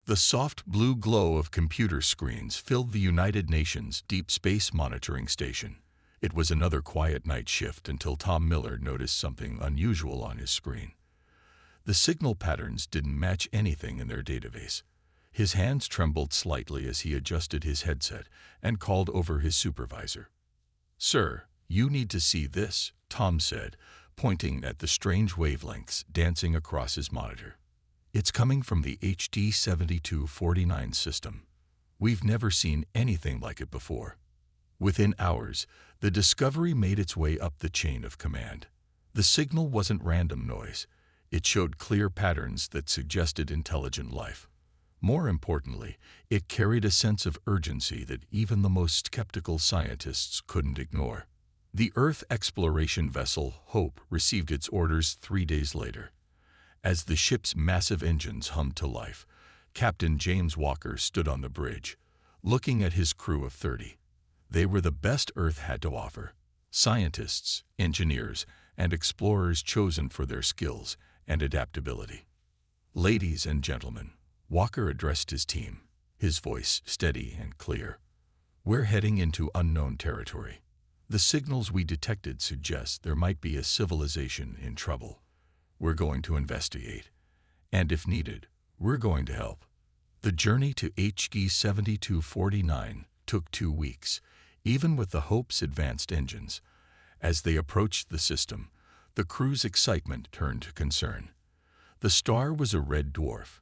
The soft blue glow of computer screens filled the United Nations Deep Space Monitoring Station. It was another quiet night shift until Tom Miller noticed something unusual on his screen. The signal patterns didn't match anything in their database. His hands trembled slightly as he adjusted his headset and called over his supervisor. "Sir, you need to see this," Tom said, pointing at the strange wavelengths dancing across his monitor. "It's coming from the HD 7249 system. We've never seen anything like it before." Within hours, the discovery made its way up the chain of command. The signal wasn't random noise. It showed clear patterns that suggested intelligent life. More importantly, it carried a sense of urgency that even the most skeptical scientists couldn't ignore. The Earth exploration vessel Hope received its orders 3 days later. As the ship's massive engines hummed to life, Captain James Walker stood on the bridge, looking at his crew of 30. They were the best Earth had to offer: scientists, engineers, and explorers chosen for their skills and adaptability. "Ladies and gentlemen," Walker addressed his team, his voice steady and clear, "we're heading into unknown territory. The signals we detected suggest there might be a civilization in trouble. We're going to investigate, and if needed, we're going to help." The journey to HD 7249 took 2 weeks, even with the Hope's advanced engines. As they approached the system, the crew's excitement turned to concern. The star was a red dwarf,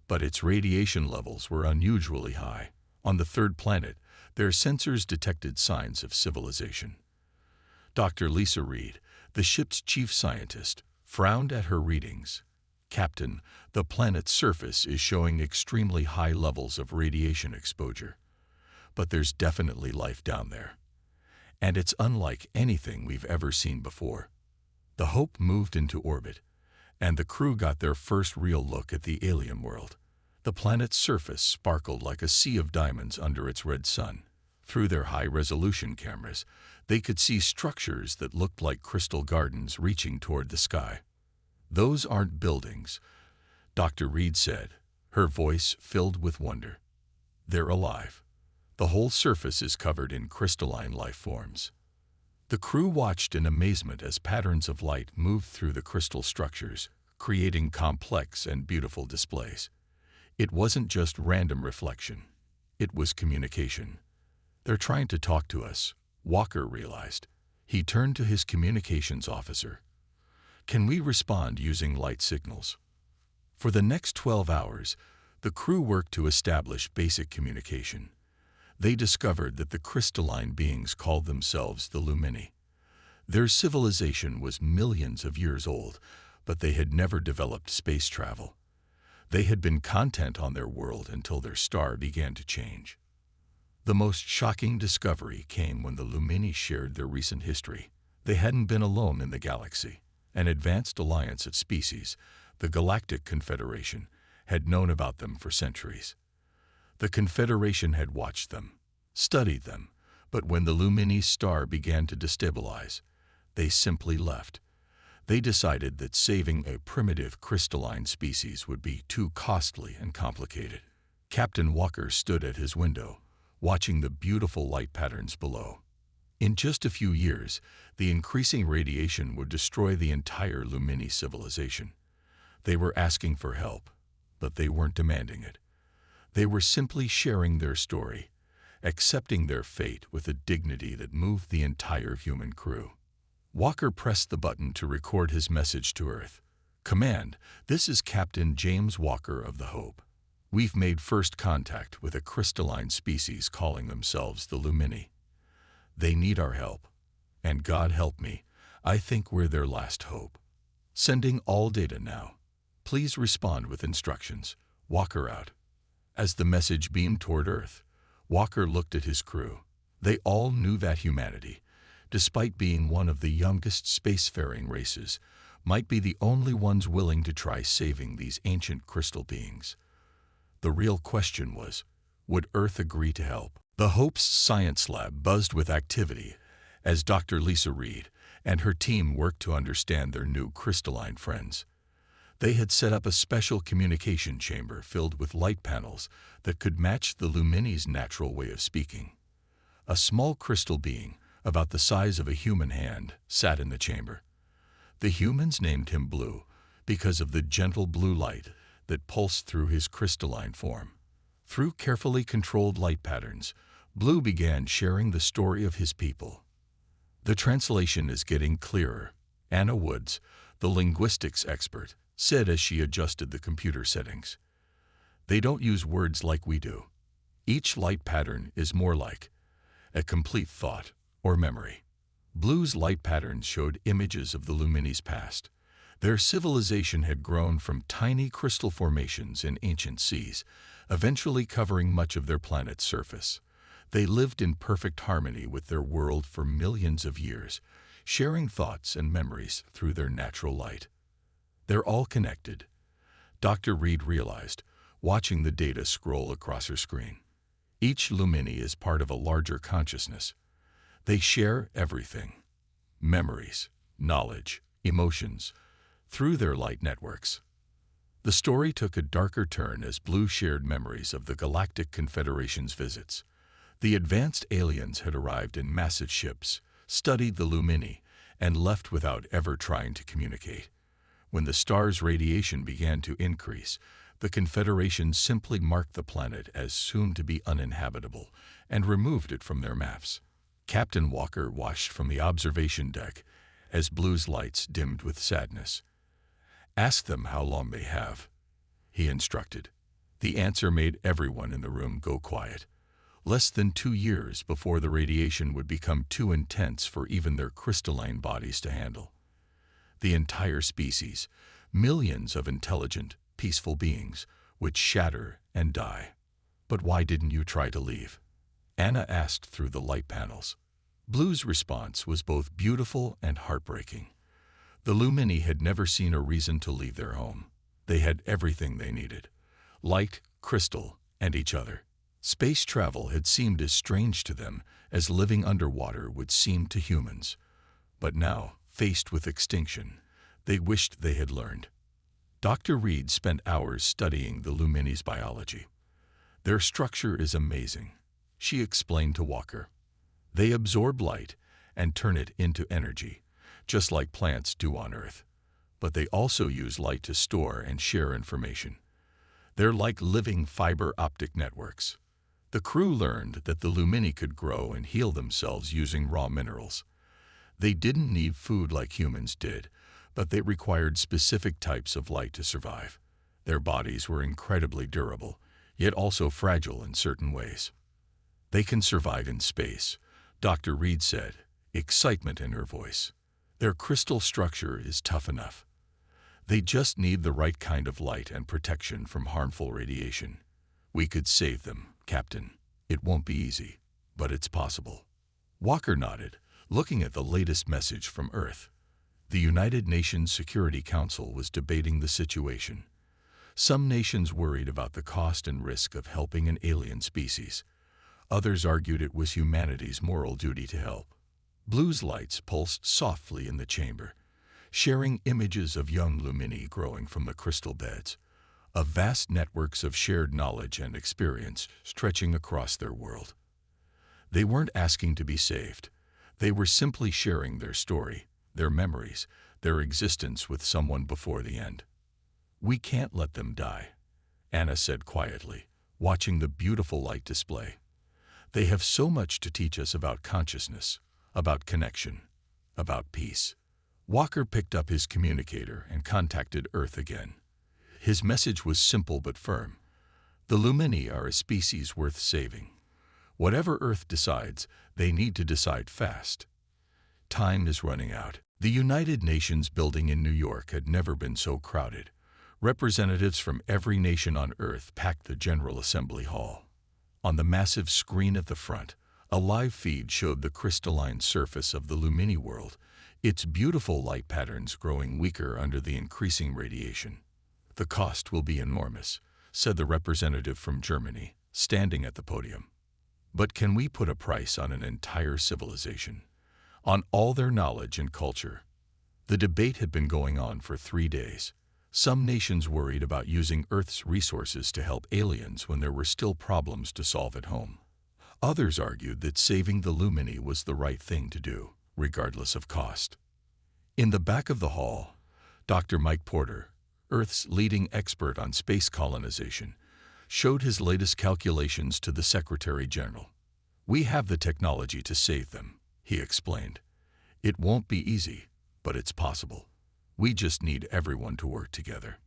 but its radiation levels were unusually high. On the third planet, their sensors detected signs of civilization. Dr. Lisa Reed, the ship's chief scientist, frowned at her readings. "Captain, the planet's surface is showing extremely high levels of radiation exposure. But there's definitely life down there. And it's unlike anything we've ever seen before." The Hope moved into orbit, and the crew got their first real look at the alien world. The planet's surface sparkled like a sea of diamonds under its red sun. Through their high-resolution cameras, they could see structures that looked like crystal gardens reaching toward the sky. "Those aren't buildings," Dr. Reed said, her voice filled with wonder. "They're alive. The whole surface is covered in crystalline life forms." The crew watched in amazement as patterns of light moved through the crystal structures, creating complex and beautiful displays. It wasn't just random reflection. It was communication. "They're trying to talk to us," Walker realized. He turned to his communications officer. "Can we respond using light signals?" For the next 12 hours, the crew worked to establish basic communication. They discovered that the crystalline beings called themselves the Lumini. Their civilization was millions of years old, but they had never developed space travel. They had been content on their world until their star began to change. The most shocking discovery came when the Lumini shared their recent history. They hadn't been alone in the galaxy. An advanced alliance of species, the Galactic Confederation, had known about them for centuries. The Confederation had watched them, studied them, but when the Lumini's star began to destabilize, they simply left. They decided that saving a primitive crystalline species would be too costly and complicated. Captain Walker stood at his window, watching the beautiful light patterns below. In just a few years, the increasing radiation would destroy the entire Lumini civilization. They were asking for help, but they weren't demanding it. They were simply sharing their story, accepting their fate with a dignity that moved the entire human crew. Walker pressed the button to record his message to Earth. "Command, this is Captain James Walker of the Hope. We've made first contact with a crystalline species calling themselves the Lumini. They need our help. And God help me, I think we're their last hope. Sending all data now. Please respond with instructions. Walker out." As the message beamed toward Earth, Walker looked at his crew. They all knew that humanity, despite being one of the youngest spacefaring races, might be the only ones willing to try saving these ancient crystal beings. The real question was, would Earth agree to help? The Hope's science lab buzzed with activity as Dr. Lisa Reed and her team worked to understand their new crystalline friends. They had set up a special communication chamber filled with light panels that could match the Lumini's natural way of speaking. A small crystal being, about the size of a human hand, sat in the chamber. The humans named him Blue because of the gentle blue light that pulsed through his crystalline form. Through carefully controlled light patterns, Blue began sharing the story of his people. The translation is getting clearer, Anna Woods, the linguistics expert, said as she adjusted the computer settings. They don't use words like we do. Each light pattern is more like a complete thought or memory. Blue's light patterns showed images of the Lumini's past. Their civilization had grown from tiny crystal formations in ancient seas, eventually covering much of their planet's surface. They lived in perfect harmony with their world for millions of years, sharing thoughts and memories through their natural light. They're all connected, Dr. Reed realized, watching the data scroll across her screen. Each Lumini is part of a larger consciousness. They share everything: memories, knowledge, emotions, through their light networks. The story took a darker turn as Blue shared memories of the Galactic Confederation's visits. The advanced aliens had arrived in massive ships, studied the Lumini, and left without ever trying to communicate. When the star's radiation began to increase, the Confederation simply marked the planet as soon to be uninhabitable and removed it from their maps. Captain Walker watched from the observation deck as Blue's lights dimmed with sadness. "Ask them how long they have," he instructed. The answer made everyone in the room go quiet. Less than 2 years before the radiation would become too intense for even their crystalline bodies to handle. The entire species, millions of intelligent, peaceful beings, would shatter and die. "But why didn't you try to leave?" Anna asked through the light panels. Blue's response was both beautiful and heartbreaking. The Lumini had never seen a reason to leave their home. They had everything they needed: light, crystal, and each other. Space travel had seemed as strange to them as living underwater would seem to humans. But now, faced with extinction, they wished they had learned. Dr. Reed spent hours studying the Lumini's biology. "Their structure is amazing," she explained to Walker. "They absorb light and turn it into energy, just like plants do on Earth. But they also use light to store and share information. They're like living fiber optic networks." The crew learned that the Lumini could grow and heal themselves using raw minerals. They didn't need food like humans did, but they required specific types of light to survive. Their bodies were incredibly durable, yet also fragile in certain ways. "They can survive in space," Dr. Reed said, excitement in her voice. "Their crystal structure is tough enough. They just need the right kind of light and protection from harmful radiation. We could save them, Captain. It won't be easy, but it's possible." Walker nodded, looking at the latest message from Earth. The United Nations Security Council was debating the situation. Some nations worried about the cost and risk of helping an alien species. Others argued it was humanity's moral duty to help. Blue's lights pulsed softly in the chamber, sharing images of young Lumini growing from the crystal beds, of vast networks of shared knowledge and experience stretching across their world. They weren't asking to be saved. They were simply sharing their story, their memories, their existence with someone before the end. "We can't let them die," Anna said quietly, watching the beautiful light display. "They have so much to teach us about consciousness, about connection, about peace." Walker picked up his communicator and contacted Earth again. His message was simple but firm. "The Lumini are a species worth saving. Whatever Earth decides, they need to decide fast. Time is running out." The United Nations building in New York had never been so crowded. Representatives from every nation on Earth packed the General Assembly Hall. On the massive screen at the front, a live feed showed the crystalline surface of the Lumini world, its beautiful light patterns growing weaker under the increasing radiation. "The cost will be enormous," said the representative from Germany, standing at the podium. "But can we put a price on an entire civilization? On all their knowledge and culture?" The debate had been going on for 3 days. Some nations worried about using Earth's resources to help aliens when there were still problems to solve at home. Others argued that saving the Lumini was the right thing to do, regardless of cost. In the back of the hall, Dr. Mike Porter, Earth's leading expert on space colonization, showed his latest calculations to the Secretary General. "We have the technology to save them," he explained. "It won't be easy, but it's possible. We just need everyone to work together."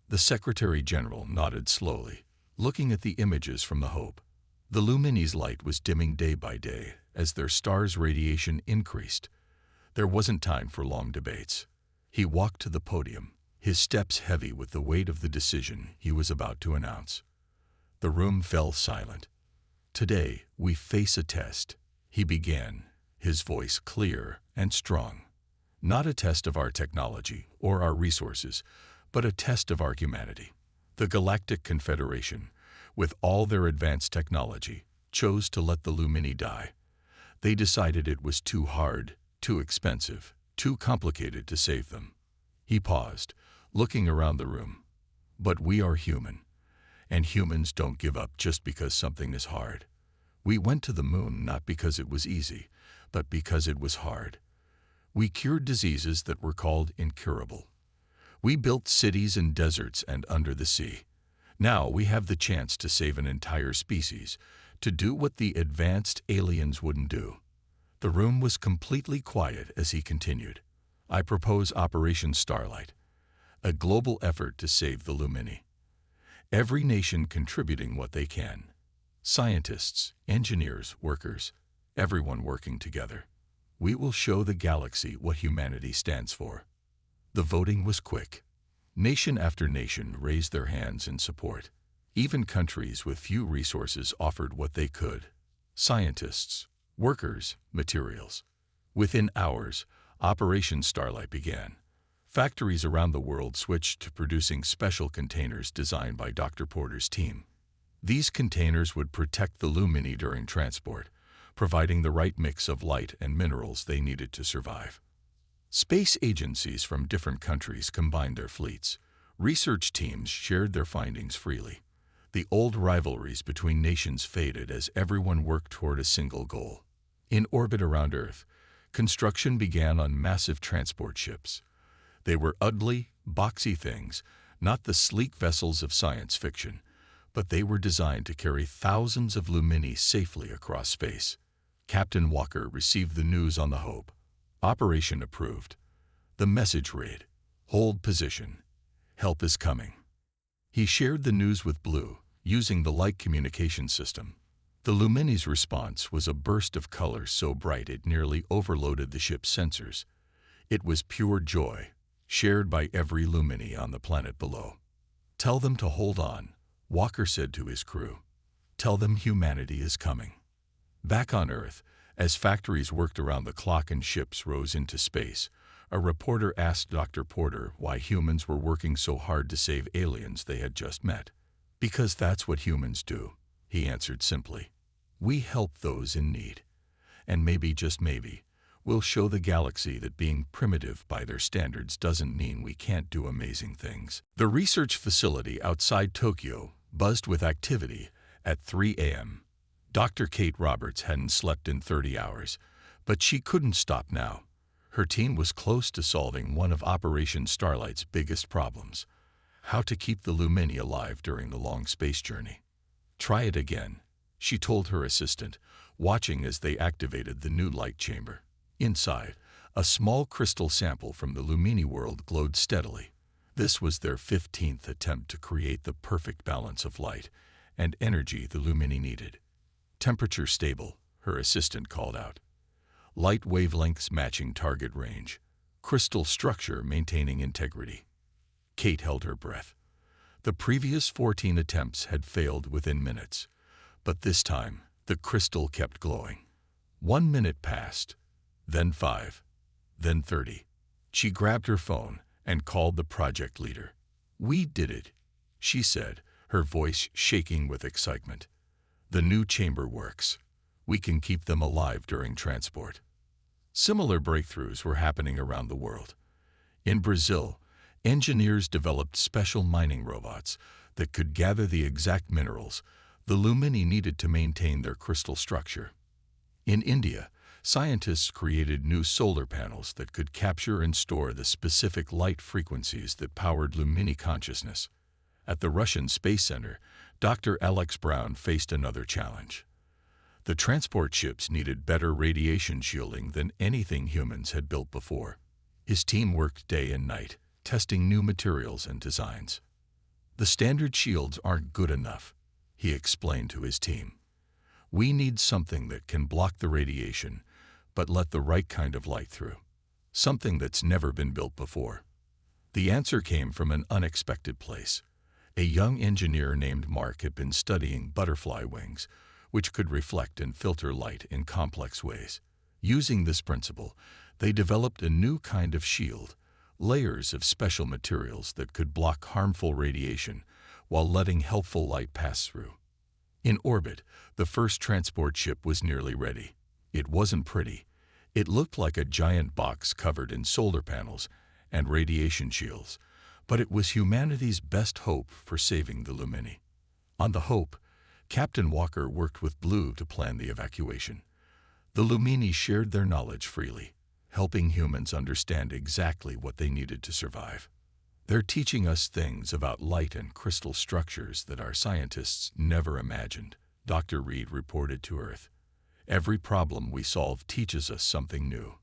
The Secretary General nodded slowly, looking at the images from the Hope. The Lumini's light was dimming day by day as their star's radiation increased. There wasn't time for long debates. He walked to the podium, his steps heavy with the weight of the decision he was about to announce. The room fell silent. "Today, we face a test," he began, his voice clear and strong. "Not a test of our technology or our resources, but a test of our humanity." The Galactic Confederation, with all their advanced technology, chose to let the Lumini die. They decided it was too hard, too expensive, too complicated to save them. He paused, looking around the room. "But we are human, and humans don't give up just because something is hard. We went to the moon not because it was easy, but because it was hard. We cured diseases that were called incurable. We built cities in deserts and under the sea. Now we have the chance to save an entire species, to do what the advanced aliens wouldn't do." The room was completely quiet as he continued. "I propose Operation Starlight, a global effort to save the Lumini. Every nation contributing what they can. Scientists, engineers, workers, everyone working together. We will show the galaxy what humanity stands for." The voting was quick. Nation after nation raised their hands in support. Even countries with few resources offered what they could: scientists, workers, materials. Within hours, Operation Starlight began. Factories around the world switched to producing special containers designed by Dr. Porter's team. These containers would protect the Lumini during transport, providing the right mix of light and minerals they needed to survive. Space agencies from different countries combined their fleets. Research teams shared their findings freely. The old rivalries between nations faded as everyone worked toward a single goal. In orbit around Earth, construction began on massive transport ships. They were ugly, boxy things, not the sleek vessels of science fiction, but they were designed to carry thousands of Lumini safely across space. Captain Walker received the news on the Hope. Operation approved. The message read, "Hold position. Help is coming." He shared the news with Blue, using the light communication system. The Lumini's response was a burst of color so bright it nearly overloaded the ship's sensors. It was pure joy, shared by every Lumini on the planet below. "Tell them to hold on," Walker said to his crew. "Tell them humanity is coming." Back on Earth, as factories worked around the clock and ships rose into space, a reporter asked Dr. Porter why humans were working so hard to save aliens they had just met. "Because that's what humans do," he answered simply. "We help those in need. And maybe, just maybe, we'll show the galaxy that being primitive by their standards doesn't mean we can't do amazing things." The research facility outside Tokyo buzzed with activity at 3 a.m. Dr. Kate Roberts hadn't slept in 30 hours, but she couldn't stop now. Her team was close to solving one of Operation Starlight's biggest problems: how to keep the Lumini alive during the long space journey. "Try it again," she told her assistant, watching as they activated the new light chamber. Inside, a small crystal sample from the Lumini world glowed steadily. This was their 15th attempt to create the perfect balance of light and energy the Lumini needed. "Temperature stable," her assistant called out. "Light wavelengths matching target range. Crystal structure maintaining integrity." Kate held her breath. The previous 14 attempts had failed within minutes, but this time the crystal kept glowing. 1 minute passed, then 5, then 30. She grabbed her phone and called the project leader. "We did it," she said, her voice shaking with excitement. "The new chamber works. We can keep them alive during transport." Similar breakthroughs were happening around the world. In Brazil, Engineers developed special mining robots that could gather the exact minerals the Lumini needed to maintain their crystal structure. In India, scientists created new solar panels that could capture and store the specific light frequencies that powered Lumini consciousness. At the Russian Space Center, Dr. Alex Brown faced another challenge. The transport ships needed better radiation shielding than anything humans had built before. His team worked day and night, testing new materials and designs. "The standard shields aren't good enough," he explained to his team. "We need something that can block the radiation, but let the right kind of light through. Something that's never been built before." The answer came from an unexpected place. A young engineer named Mark had been studying butterfly wings, which could reflect and filter light in complex ways. Using this principle, they developed a new kind of shield, layers of special materials that could block harmful radiation while letting helpful light pass through. In orbit, the first transport ship was nearly ready. It wasn't pretty. It looked like a giant box covered in solar panels and radiation shields, but it was humanity's best hope for saving the Lumini. On the Hope, Captain Walker worked with Blue to plan the evacuation. The Lumini shared their knowledge freely, helping humans understand exactly what they needed to survive. "They're teaching us things about light and crystal structures that our scientists never imagined," Dr. Reed reported to Earth. "Every problem we solve teaches us something new.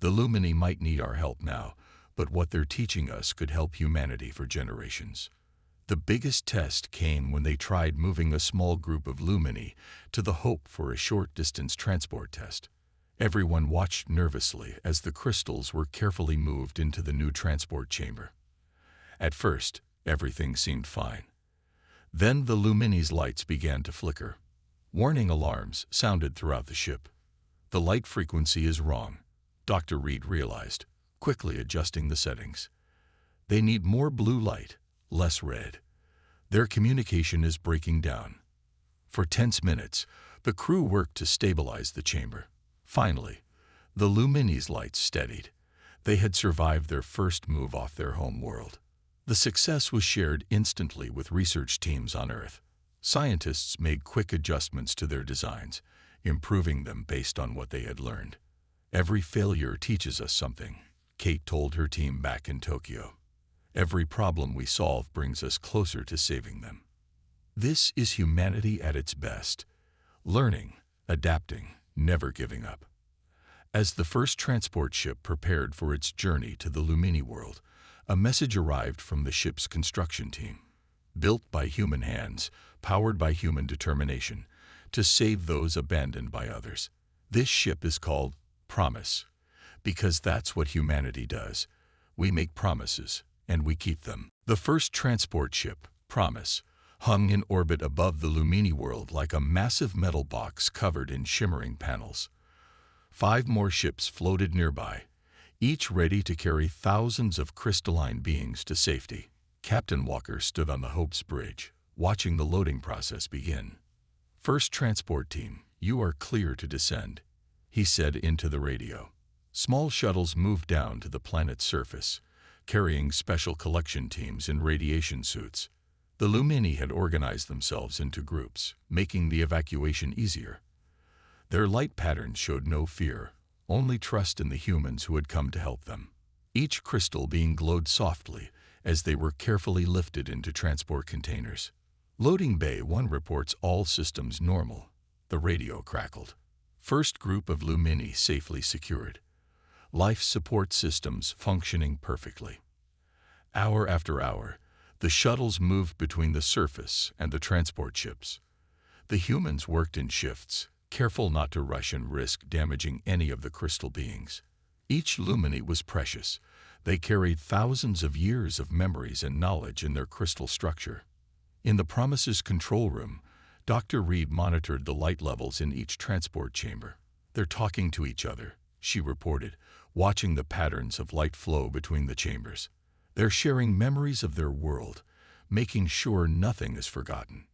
The Lumini might need our help now, but what they're teaching us could help humanity for generations." The biggest test came when they tried moving a small group of Lumini to the Hope for a short-distance transport test. Everyone watched nervously as the crystals were carefully moved into the new transport chamber. At first, everything seemed fine. Then the Lumini's lights began to flicker. Warning alarms sounded throughout the ship. "The light frequency is wrong," Dr. Reed realized, quickly adjusting the settings. "They need more blue light, less red. Their communication is breaking down." For tense minutes, the crew worked to stabilize the chamber. Finally, the Lumini's lights steadied. They had survived their first move off their home world. The success was shared instantly with research teams on Earth. Scientists made quick adjustments to their designs, improving them based on what they had learned. "Every failure teaches us something," Kate told her team back in Tokyo. "Every problem we solve brings us closer to saving them." This is humanity at its best: learning, adapting, never giving up. As the first transport ship prepared for its journey to the Lumini world, a message arrived from the ship's construction team. "Built by human hands, powered by human determination, to save those abandoned by others. This ship is called Promise, because that's what humanity does. We make promises, and we keep them." The first transport ship, Promise, hung in orbit above the Lumini world like a massive metal box covered in shimmering panels. 5 more ships floated nearby, each ready to carry thousands of crystalline beings to safety. Captain Walker stood on the Hope's bridge, watching the loading process begin. "First transport team, you are clear to descend," he said into the radio. Small shuttles moved down to the planet's surface, carrying special collection teams in radiation suits. The Lumini had organized themselves into groups, making the evacuation easier. Their light patterns showed no fear, only trust in the humans who had come to help them. Each crystal being glowed softly as they were carefully lifted into transport containers. "Loading Bay 1 reports all systems normal," the radio crackled. "First group of Lumini safely secured. Life support systems functioning perfectly." Hour after hour, the shuttles moved between the surface and the transport ships. The humans worked in shifts, careful not to rush and risk damaging any of the crystal beings. Each Lumini was precious. They carried thousands of years of memories and knowledge in their crystal structure. In the Promise's control room, Dr. Reed monitored the light levels in each transport chamber. "They're talking to each other," she reported, watching the patterns of light flow between the chambers. "They're sharing memories of their world, making sure nothing is forgotten."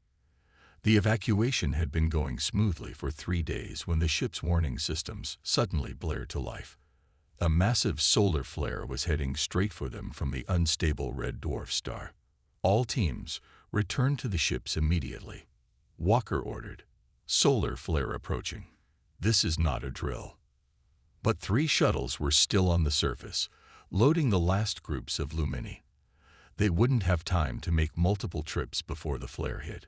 The evacuation had been going smoothly for 3 days when the ship's warning systems suddenly blared to life. A massive solar flare was heading straight for them from the unstable red dwarf star. All teams, return to the ships immediately. Walker ordered. Solar flare approaching. This is not a drill. But 3 shuttles were still on the surface, loading the last groups of Lumini. They wouldn't have time to make multiple trips before the flare hit.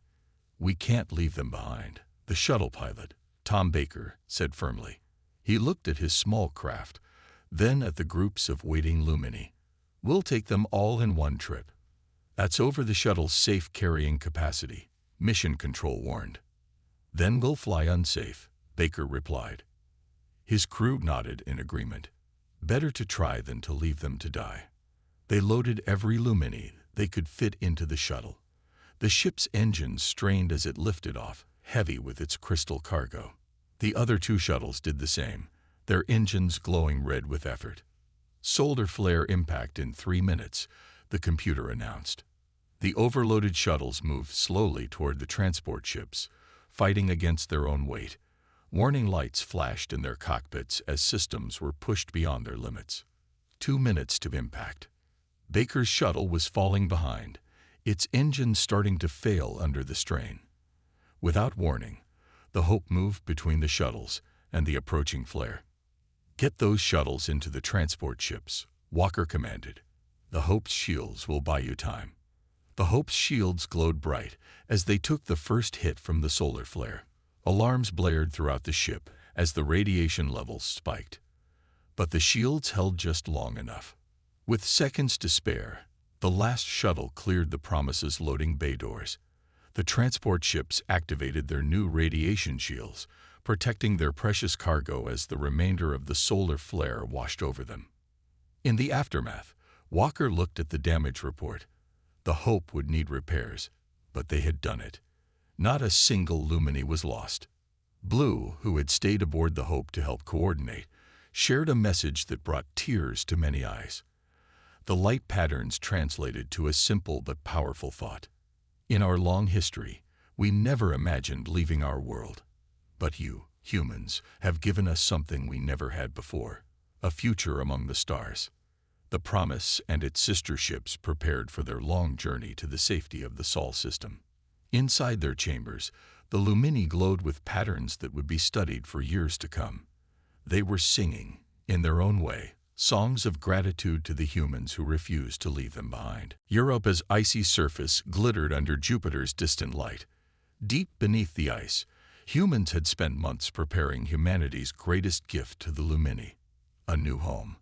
We can't leave them behind. The shuttle pilot, Tom Baker, said firmly. He looked at his small craft, then at the groups of waiting Lumini. We'll take them all in one trip. That's over the shuttle's safe carrying capacity, Mission Control warned. Then we'll fly unsafe, Baker replied. His crew nodded in agreement. Better to try than to leave them to die. They loaded every Lumini they could fit into the shuttle. The ship's engines strained as it lifted off, heavy with its crystal cargo. The other 2 shuttles did the same, their engines glowing red with effort. Solar flare impact in 3 minutes, the computer announced. The overloaded shuttles moved slowly toward the transport ships, fighting against their own weight. Warning lights flashed in their cockpits as systems were pushed beyond their limits. 2 minutes to impact. Baker's shuttle was falling behind, its engines starting to fail under the strain. Without warning, the Hope moved between the shuttles and the approaching flare. Get those shuttles into the transport ships, Walker commanded. The Hope's shields will buy you time. The Hope's shields glowed bright as they took the first hit from the solar flare. Alarms blared throughout the ship as the radiation levels spiked. But the shields held just long enough. With seconds to spare, the last shuttle cleared the Promise's loading bay doors. The transport ships activated their new radiation shields, protecting their precious cargo as the remainder of the solar flare washed over them. In the aftermath, Walker looked at the damage report. The Hope would need repairs, but they had done it. Not a single Lumini was lost. Blue, who had stayed aboard the Hope to help coordinate, shared a message that brought tears to many eyes. The light patterns translated to a simple but powerful thought. In our long history, we never imagined leaving our world. But you, humans, have given us something we never had before, a future among the stars. The Promise and its sister ships prepared for their long journey to the safety of the Sol system. Inside their chambers, the Lumini glowed with patterns that would be studied for years to come. They were singing, in their own way, songs of gratitude to the humans who refused to leave them behind. Europa's icy surface glittered under Jupiter's distant light. Deep beneath the ice, humans had spent months preparing humanity's greatest gift to the Lumini, a new home.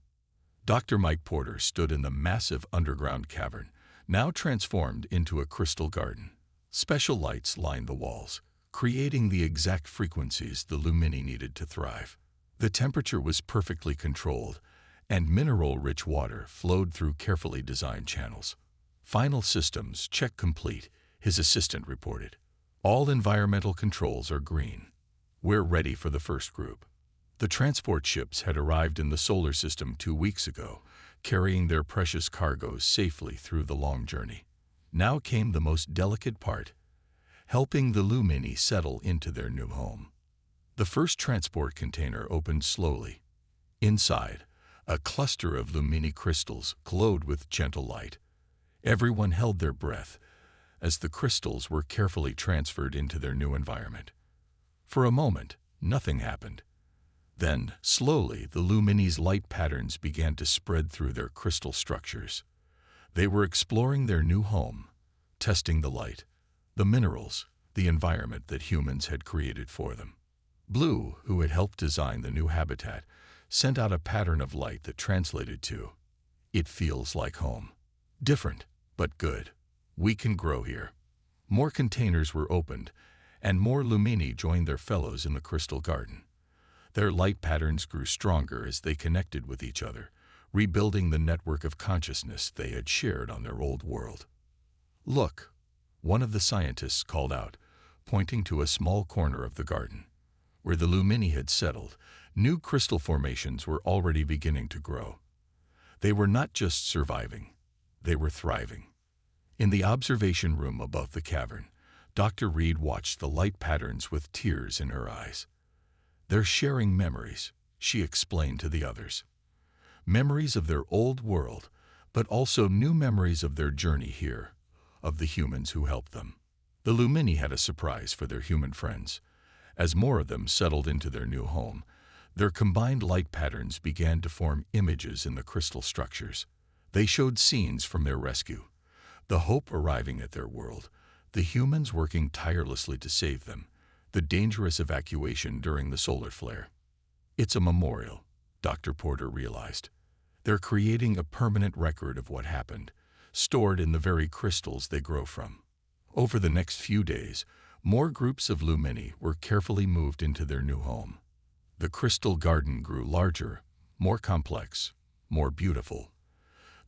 Dr. Mike Porter stood in the massive underground cavern, now transformed into a crystal garden. Special lights lined the walls, creating the exact frequencies the Lumini needed to thrive. The temperature was perfectly controlled, and mineral-rich water flowed through carefully designed channels. Final systems check complete, his assistant reported. All environmental controls are green. We're ready for the first group. The transport ships had arrived in the solar system 2 weeks ago, carrying their precious cargoes safely through the long journey. Now came the most delicate part, helping the Lumini settle into their new home. The first transport container opened slowly. Inside, a cluster of Lumini crystals glowed with gentle light. Everyone held their breath as the crystals were carefully transferred into their new environment. For a moment, nothing happened. Then, slowly, the Lumini's light patterns began to spread through their crystal structures. They were exploring their new home, testing the light, the minerals, the environment that humans had created for them. Blue, who had helped design the new habitat, sent out a pattern of light that translated to, "It feels like home. Different, but good. We can grow here." More containers were opened, and more Lumini joined their fellows in the crystal garden. Their light patterns grew stronger as they connected with each other, rebuilding the network of consciousness they had shared on their old world. "Look," one of the scientists called out, pointing to a small corner of the garden. Where the Lumini had settled, new crystal formations were already beginning to grow. They were not just surviving, they were thriving. In the observation room above the cavern, Dr. Reed watched the light patterns with tears in her eyes. "They're sharing memories," she explained to the others. Memories of their old world, but also new memories of their journey here, of the humans who helped them. The Lumini had a surprise for their human friends. As more of them settled into their new home, their combined light patterns began to form images in the crystal structures. They showed scenes from their rescue, the hope arriving at their world, the humans working tirelessly to save them, the dangerous evacuation during the solar flare. It's a memorial, Dr. Porter realized. They're creating a permanent record of what happened, stored in the very crystals they grow from. Over the next few days, more groups of Lumini were carefully moved into their new home. The crystal garden grew larger, more complex, more beautiful.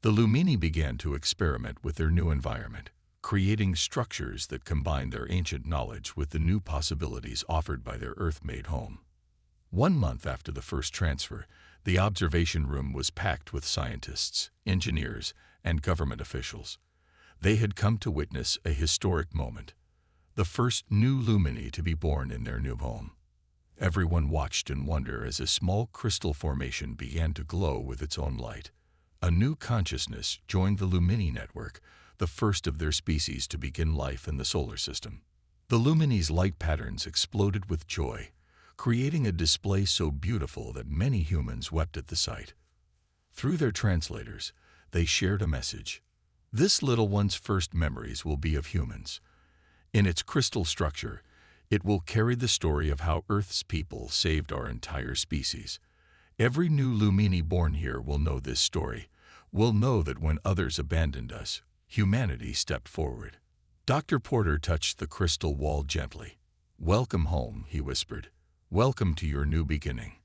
The Lumini began to experiment with their new environment, creating structures that combined their ancient knowledge with the new possibilities offered by their Earth-made home. 1 month after the first transfer, the observation room was packed with scientists, engineers, and government officials. They had come to witness a historic moment, the first new Lumini to be born in their new home. Everyone watched in wonder as a small crystal formation began to glow with its own light. A new consciousness joined the Lumini network, the first of their species to begin life in the solar system. The Lumini's light patterns exploded with joy, creating a display so beautiful that many humans wept at the sight. Through their translators, they shared a message. This little one's first memories will be of humans. In its crystal structure, it will carry the story of how Earth's people saved our entire species. Every new Lumini born here will know this story, will know that when others abandoned us, humanity stepped forward. Dr. Porter touched the crystal wall gently. "Welcome home," he whispered. "Welcome to your new beginning."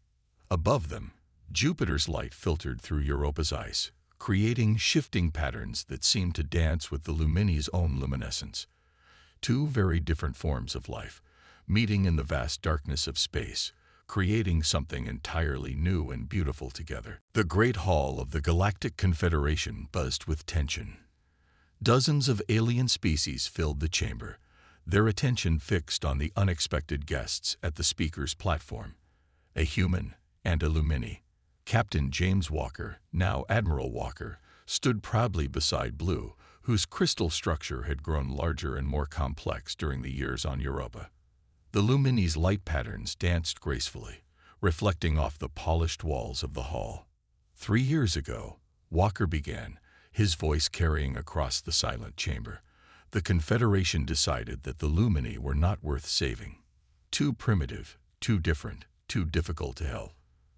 Above them, Jupiter's light filtered through Europa's ice, creating shifting patterns that seemed to dance with the Lumini's own luminescence. Two very different forms of life, meeting in the vast darkness of space, creating something entirely new and beautiful together. The Great Hall of the Galactic Confederation buzzed with tension. Dozens of alien species filled the chamber, their attention fixed on the unexpected guests at the speaker's platform. A human and a Lumini. Captain James Walker, now Admiral Walker, stood proudly beside Blue, whose crystal structure had grown larger and more complex during the years on Europa. The Lumini's light patterns danced gracefully, reflecting off the polished walls of the hall. 3 years ago, Walker began, his voice carrying across the silent chamber. The Confederation decided that the Lumini were not worth saving. Too primitive, too different, too difficult to help.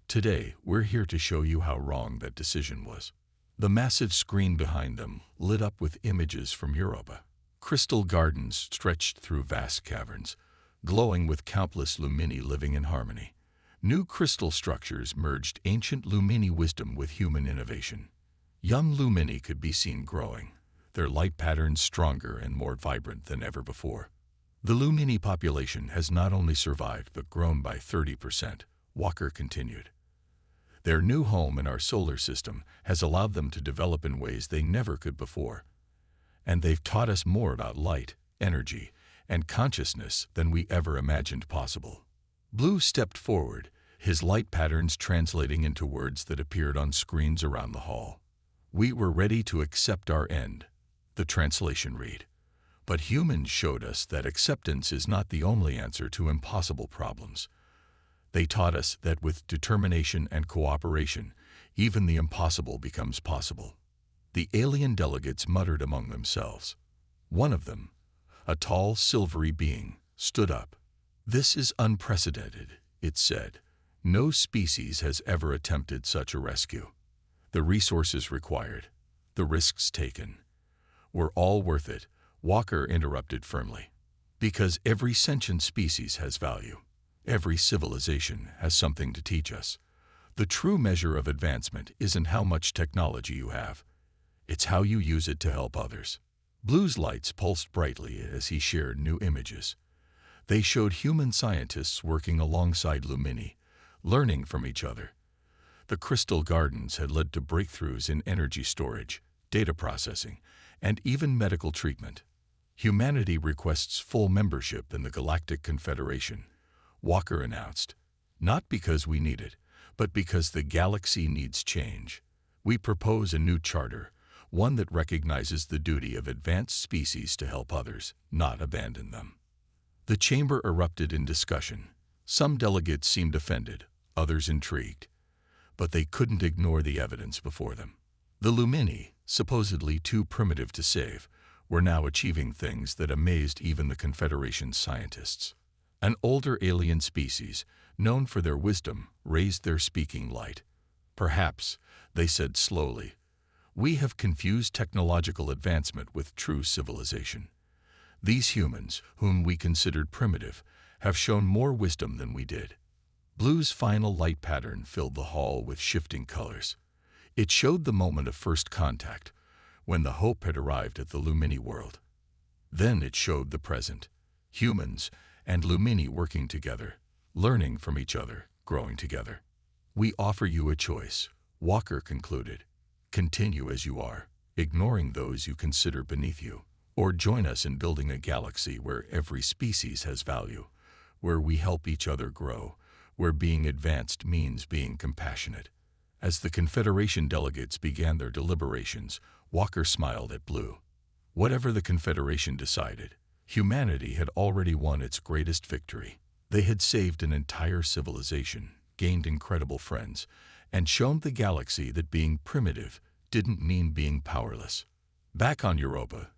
Today, we're here to show you how wrong that decision was. The massive screen behind them lit up with images from Europa. Crystal gardens stretched through vast caverns, glowing with countless Lumini living in harmony. New crystal structures merged ancient Lumini wisdom with human innovation. Young Lumini could be seen growing, their light patterns stronger and more vibrant than ever before. The Lumini population has not only survived but grown by 30%, Walker continued. Their new home in our solar system has allowed them to develop in ways they never could before. And they've taught us more about light, energy, and consciousness than we ever imagined possible. Blue stepped forward, his light patterns translating into words that appeared on screens around the hall. "We were ready to accept our end," the translation read. "But humans showed us that acceptance is not the only answer to impossible problems. They taught us that with determination and cooperation, even the impossible becomes possible." The alien delegates muttered among themselves. One of them, a tall, silvery being, stood up. "This is unprecedented," it said. "No species has ever attempted such a rescue. The resources required, the risks taken, were all worth it," Walker interrupted firmly. "Because every sentient species has value. Every civilization has something to teach us. The true measure of advancement isn't how much technology you have. It's how you use it to help others." Blue's lights pulsed brightly as he shared new images. They showed human scientists working alongside Lumini, learning from each other. The crystal gardens had led to breakthroughs in energy storage, data processing, and even medical treatment. "Humanity requests full membership in the Galactic Confederation," Walker announced. "Not because we need it, but because the galaxy needs change. We propose a new charter, one that recognizes the duty of advanced species to help others, not abandon them. The chamber erupted in discussion. Some delegates seemed offended, others intrigued, but they couldn't ignore the evidence before them. The Lumini, supposedly too primitive to save, were now achieving things that amazed even the Confederation's scientists. An older alien species, known for their wisdom, raised their speaking light. Perhaps, they said slowly, we have confused technological advancement with true civilization. These humans, whom we considered primitive, have shown more wisdom than we did. Blue's final light pattern filled the hall with shifting colors. It showed the moment of first contact, when the hope had arrived at the Lumini world. Then it showed the present, humans and Lumini working together, learning from each other, growing together. We offer you a choice, Walker concluded. Continue as you are, ignoring those you consider beneath you, or join us in building a galaxy where every species has value, where we help each other grow, where being advanced means being compassionate. As the Confederation delegates began their deliberations, Walker smiled at Blue. Whatever the Confederation decided, humanity had already won its greatest victory. They had saved an entire civilization, gained incredible friends, and shown the galaxy that being primitive didn't mean being powerless. Back on Europa,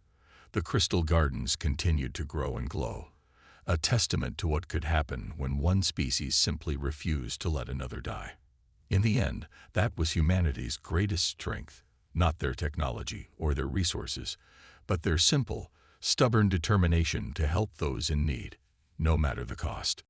the crystal gardens continued to grow and glow, a testament to what could happen when one species simply refused to let another die. In the end, that was humanity's greatest strength, not their technology or their resources, but their simple, stubborn determination to help those in need, no matter the cost.